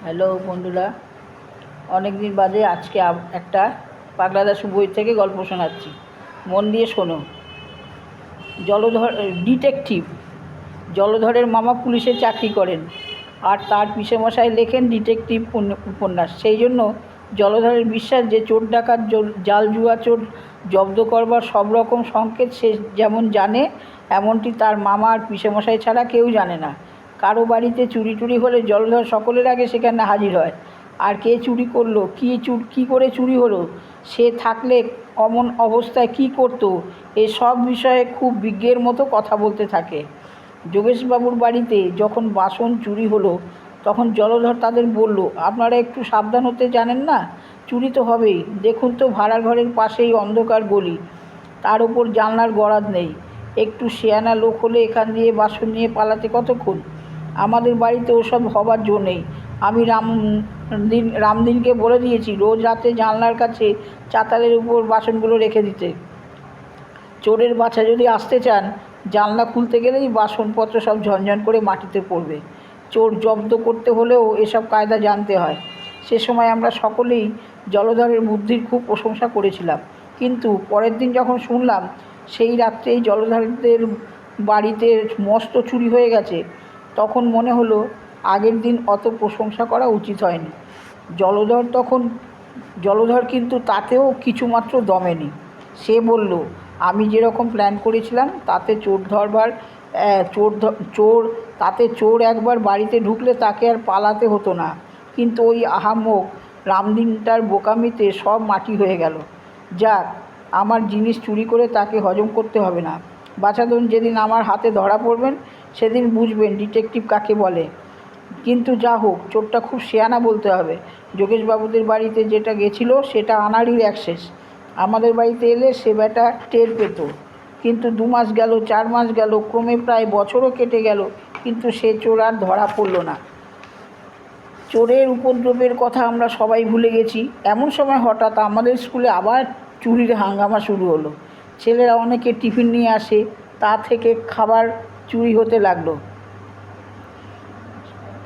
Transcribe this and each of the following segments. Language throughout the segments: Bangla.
হ্যালো বন্ধুরা, অনেক দিন বাদে আজকে একটা পাগলা দাশু বই থেকে গল্প শোনাচ্ছি। মন দিয়ে শোনো। জলধর ডিটেকটিভ। জলধরের মামা পুলিশে চাকরি করেন, আর তার পিসেমশাই লেখেন ডিটেকটিভ উপন্যাস। সেই জন্য জলধরের বিশ্বাস যে চোর ডাকাত জাল জুয়া চোর জব্দ করবার সব রকম সংকেত সে যেমন জানে, এমনটি তার মামা আর পিসেমশাই ছাড়া কেউ জানে না। কারো বাড়িতে চুরি টুরি হলে জলধর সকলের আগে সেখানে হাজির হয়। আর কে চুরি করলো, কী করে চুরি হলো, সে থাকলে অমন অবস্থায় কী করতো, এসব বিষয়ে খুব বিজ্ঞের মতো কথা বলতে থাকে। যোগেশবাবুর বাড়িতে যখন বাসন চুরি হলো, তখন জলধর তাদের বলল, আপনারা একটু সাবধান হতে জানেন না? চুরি তো হবেই। দেখুন তো, ভাড়া ঘরের পাশেই অন্ধকার গলি, তার ওপর জানলার গরাদ নেই। একটু শেয়ানা লোক হলে এখান দিয়ে বাসন নিয়ে পালাতে কতক্ষণ? আমাদের বাড়িতে ওসব হবার জো নেই। আমি রামদিনকে বলে দিয়েছি রোজ রাতে জানলার কাছে চাতালের উপর বাসনগুলো রেখে দিতে। চোরের বাছা যদি আসতে চান, জানলা খুলতে গেলেই বাসনপত্র সব ঝনঝন করে মাটিতে পড়বে। চোর জব্দ করতে হলেও এসব কায়দা জানতে হয়। সে সময় আমরা সকলেই জলধরের বুদ্ধির খুব প্রশংসা করেছিলাম, কিন্তু পরের দিন যখন শুনলাম সেই রাত্রেই জলধরদের বাড়িতে মস্ত চুরি হয়ে গেছে, তখন মনে হলো আগের দিন অত প্রশংসা করা উচিত হয়নি। জলধর কিন্তু তাতেও কিছুমাত্র দমেনি। সে বলল, আমি যেরকম প্ল্যান করেছিলাম তাতে চোর একবার বাড়িতে ঢুকলে তাকে আর পালাতে হতো না। কিন্তু ওই আহাম্মক রামদিনটার বোকামিতে সব মাটি হয়ে গেল। যাক, আমার জিনিস চুরি করে তাকে হজম করতে হবে না। বাছাধন যেদিন আমার হাতে ধরা পড়বেন, সেদিন বুঝবেন ডিটেকটিভ কাকে বলে। কিন্তু যা হোক, চোরটা খুব শেয়ানা বলতে হবে। যোগেশবাবুদের বাড়িতে যেটা গেছিল সেটা আনাড়ির অ্যাক্সেস। আমাদের বাড়িতে এলে সে বেটা টের পেত। কিন্তু 2 মাস গেল, 4 মাস গেল, ক্রমে প্রায় বছরও কেটে গেল, কিন্তু সে চোর আর ধরা পড়ল না। চোরের উপদ্রবের কথা আমরা সবাই ভুলে গেছি। এমন সময় হঠাৎ আমাদের স্কুলে আবার চুরির হাঙ্গামা শুরু হলো। ছেলেরা অনেকে টিফিন নিয়ে আসে, তা থেকে খাবার চুরি হতে লাগলো।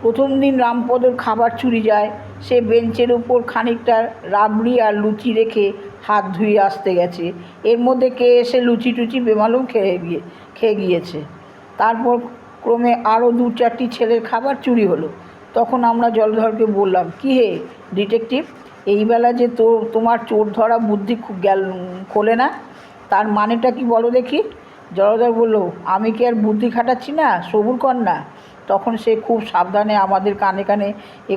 প্রথম দিন রামপদর খাবার চুরি যায়। সে বেঞ্চের উপর খানিকটা রাবড়ি আর লুচি রেখে হাত ধুয়ে আসতে গেছে। এর মধ্যে কে এসে লুচি টুচি বেমালুম খেয়ে গিয়েছে। তারপর ক্রমে আরও 2-4টি ছেলের খাবার চুরি হলো। তখন আমরা জলধরকে বললাম, কী হে ডিটেকটিভ, এইবেলা যে তোমার চোর ধরা বুদ্ধি খোলে না, তার মানেটা কি বলো দেখি? জলধর বলল, আমি কি আর বুদ্ধি খাটাচ্ছি না, সবুর কর না। তখন সে খুব সাবধানে আমাদের কানে কানে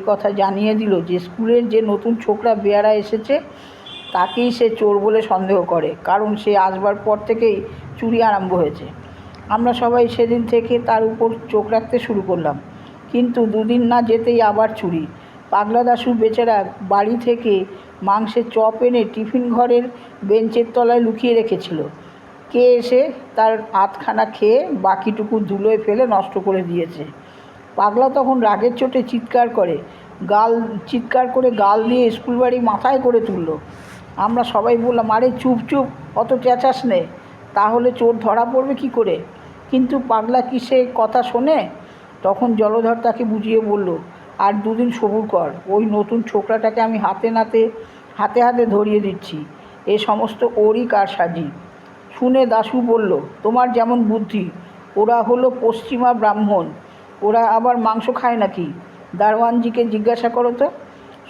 কথা জানিয়ে দিল যে স্কুলের যে নতুন ছোকরা বেয়ারা এসেছে, তাকেই সে চোর বলে সন্দেহ করে, কারণ সে আসবার পর থেকেই চুরি আরম্ভ হয়েছে। আমরা সবাই সেদিন থেকে তার উপর চোখ রাখতে শুরু করলাম। কিন্তু 2 দিন না যেতেই আবার চুরি। পাগলা দাশু বেচারা বাড়ি থেকে মাংসের চপ এনে টিফিন ঘরের বেঞ্চের তলায় লুকিয়ে রেখেছিল। কে এসে তার আধখানা খেয়ে বাকিটুকু ধুলোয় ফেলে নষ্ট করে দিয়েছে। পাগলা তখন রাগের চোটে চিৎকার করে গাল দিয়ে স্কুল বাড়ি মাথায় করে তুলল। আমরা সবাই বললাম, আরে চুপ চুপ, অত চেঁচাস নে, তাহলে চোর ধরা পড়বে কি করে? কিন্তু পাগলা কি সে কথা শোনে? তখন জলধর তাকে বুঝিয়ে বলল, আর 2 দিন সবুর কর, ওই নতুন ছোকরাটাকে আমি হাতে হাতে ধরিয়ে দিচ্ছি। এ সমস্ত ওরই কারসাজি। শুনে দাশু বলল, তোমার যেমন বুদ্ধি, ওরা হলো পশ্চিমা ব্রাহ্মণ, ওরা আবার মাংস খায় নাকি? দারোয়ানজিকে জিজ্ঞাসা করো তো।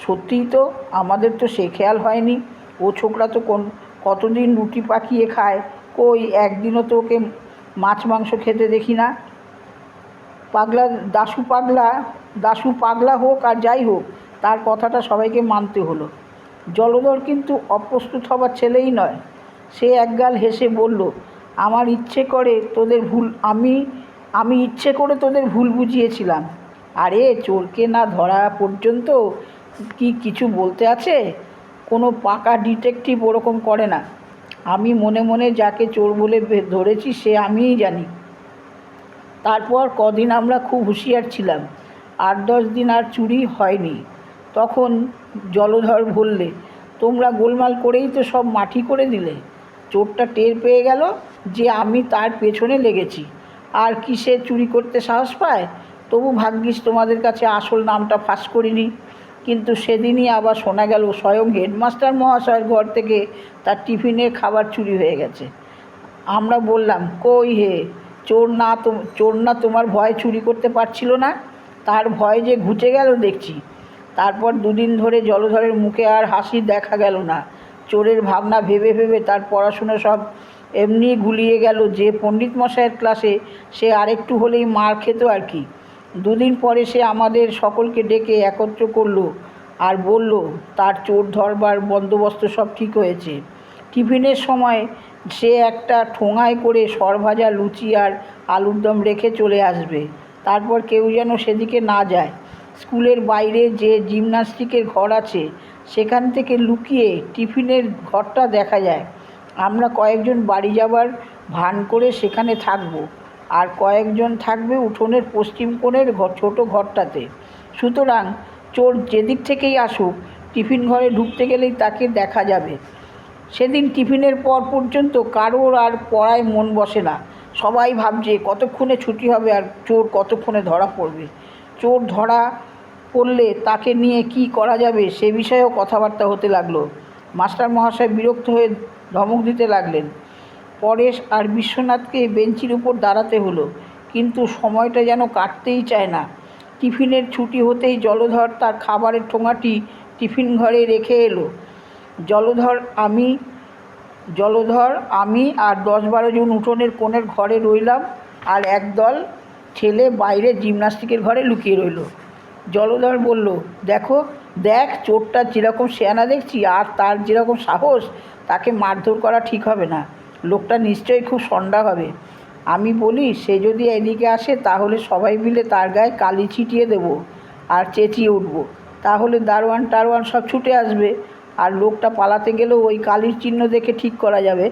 সত্যিই তো, আমাদের তো সে খেয়াল হয়নি। ও ছোকরা তো কতদিন রুটি পাকিয়ে খায়, কই একদিনও তো ওকে মাছ মাংস খেতে দেখি না। দাশু পাগলা হোক আর যাই হোক, তার কথাটা সবাইকে মানতে হলো। জলধর কিন্তু অপ্রস্তুত হবার ছেলেই নয়। সে একগাল হেসে বলল, আমি ইচ্ছে করে তোদের ভুল বুঝিয়েছিলাম। আরে চোরকে না ধরা পর্যন্ত কি কিছু বলতে আছে? কোনো পাকা ডিটেকটিভ ওরকম করে না। আমি মনে মনে যাকে চোর বলে ধরেছি সে আমিই জানি। তারপর কদিন আমরা খুব হুঁশিয়ার ছিলাম। 8-10 দিন আর চুরি হয়নি। তখন জলধর বললে, তোমরা গোলমাল করেই তো সব মাটি করে দিলে। চোরটা টের পেয়ে গেল যে আমি তার পেছনে লেগেছি, আর কি সে চুরি করতে সাহস পায়? তবু ভাগ্যিস তোমাদের কাছে আসল নামটা ফাঁস করিনি। কিন্তু সেদিনই আবার শোনা গেল স্বয়ং হেডমাস্টার মহাশয়ের ঘর থেকে তার টিফিনের খাবার চুরি হয়ে গেছে। আমরা বললাম, কই হে, চোর না তোমার ভয়ে চুরি করতে পারছিল না? তার ভয় যে ঘুচে গেল দেখছি। তারপর দুদিন ধরে জলধরের মুখে আর হাসি দেখা গেল না। চোরের ভাবনা ভেবে ভেবে তার পড়াশুনো সব এমনি গুলিয়ে গেল যে পণ্ডিত মশাইয়ের ক্লাসে সে আরেকটু হলেই মার খেত আর কি। দুদিন পরে সে আমাদের সকলকে ডেকে একত্র করলো আর বলল তার চোর ধরবার বন্দোবস্ত সব ঠিক হয়েছে। টিফিনের সময় সে একটা ঠোঙায় করে সরভাজা, লুচি আর আলুর দম রেখে চলে আসবে। তারপর কেউ যেন সেদিকে না যায়। স্কুলের বাইরে যে জিমন্যাস্টিকের ঘর আছে সেখান থেকে লুকিয়ে টিফিনের ঘরটা দেখা যায়। আমরা কয়েকজন বাড়ি যাবার ভান করে সেখানে থাকবো, আর কয়েকজন থাকবে উঠোনের পশ্চিম কোণের ছোটো ঘরটাতে। সুতরাং চোর যেদিক থেকেই আসুক, টিফিন ঘরে ঢুকতে গেলেই তাকে দেখা যাবে। সেদিন টিফিনের পর পর্যন্ত কারোর আর পড়ায় মন বসে না। সবাই ভাবছে কতক্ষণে ছুটি হবে আর চোর কতক্ষণে ধরা পড়বে। চোর ধরা পড়লে তাকে নিয়ে কি করা যাবে সে বিষয়েও কথাবার্তা হতে লাগলো। মাস্টার মহাশয় বিরক্ত হয়ে ধমক দিতে লাগলেন। পরেশ আর বিশ্বনাথকে বেঞ্চির উপর দাঁড়াতে হলো, কিন্তু সময়টা যেন কাটতেই চায় না। টিফিনের ছুটি হতেই জলধর তার খাবারের ঠোঙাটি টিফিন ঘরে রেখে এলো। জলধর আমি আর 10-12 জন উঠোনের কোণের ঘরে রইলাম, আর একদল ছেলে বাইরে জিমন্যাস্টিকের ঘরে লুকিয়ে রইল। জলধর বলল, দেখ চোরটা যেরকম শেয়ানা দেখছি, আর তার যেরকম সাহস, তাকে মারধর করা ঠিক হবে না। লোকটা নিশ্চয়ই খুব সন্ডা হবে। আমি বলি, সে যদি এদিকে আসে তাহলে সবাই মিলে তার গায়ে কালি ছিটিয়ে দেবো আর চেঁচিয়ে উঠব। তাহলে দারোয়ান সব ছুটে আসবে, আর লোকটা পালাতে গেলেও ওই কালির চিহ্ন দেখে ঠিক করা যাবে।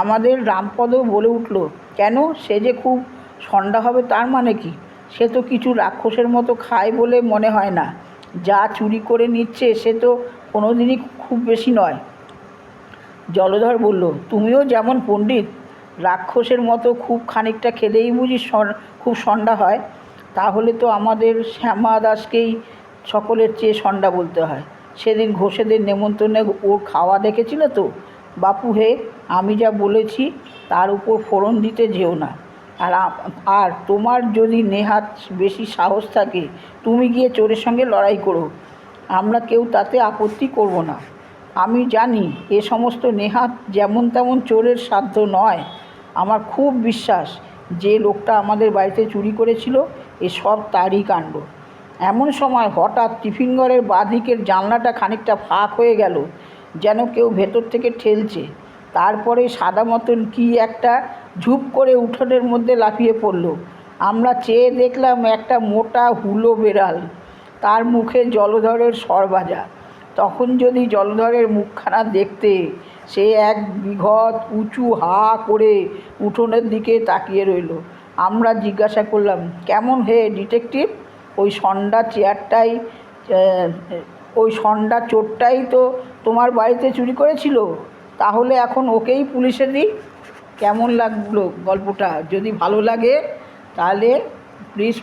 আমাদের রামপদ বলে উঠল, কেন, সে যে খুব সন্ডা হবে তার মানে কি? সে তো কিছু রাক্ষসের মতো খায় বলে মনে হয় না। যা চুরি করে নিচ্ছে সে তো কোনোদিনই খুব বেশি নয়। জলধর বলল, তুমিও যেমন পণ্ডিত, রাক্ষসের মতো খুব খানিকটা খেলেই বুঝি খুব সন্ডা হয়? তাহলে তো আমাদের শ্যামা দাসকেই সকলের চেয়ে সন্ডা বলতে হয়। সেদিন ঘোষেদের নেমন্তন্নে ওর খাওয়া দেখেছিল তো? বাপু হে, আমি যা বলেছি তার উপর ফোড়ন দিতে যেও না। আর তোমার যদি নেহাত বেশি সাহস থাকে তুমি গিয়ে চোরের সঙ্গে লড়াই করো, আমরা কেউ তাতে আপত্তি করব না। আমি জানি এ সমস্ত নেহাত যেমন তেমন চোরের সাধ্য নয়। আমার খুব বিশ্বাস যে লোকটা আমাদের বাড়িতে চুরি করেছিল এসব তারই কাণ্ড। এমন সময় হঠাৎ টিফিন ঘরের বাঁদিকের জানলাটা খানিকটা ফাঁক হয়ে গেল, যেন কেউ ভেতর থেকে ঠেলছে। তারপরে সাদা মতন কি একটা ঝুপ করে উঠোনের মধ্যে লাফিয়ে পড়ল। আমরা চেয়ে দেখলাম একটা মোটা হুলো বেড়াল, তার মুখে জলধরের সরভাজা। তখন যদি জলধরের মুখখানা দেখতে, সে এক বিঘত উঁচু হা করে উঠোনের দিকে তাকিয়ে রইল। আমরা জিজ্ঞাসা করলাম, কেমন হে ডিটেকটিভ, ওই সন্ডা চোরটাই তো তোমার বাড়িতে চুরি করেছিল? তাহলে এখন ওকেই পুলিশে দিই। কেমন লাগলো গল্পটা? যদি ভালো লাগে তাহলে প্লিজ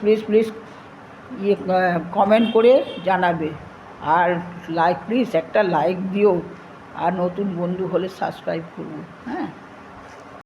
কমেন্ট করে জানাবে, আর প্লিজ একটা লাইক দিও, আর নতুন বন্ধু হলে সাবস্ক্রাইব করবো। হ্যাঁ।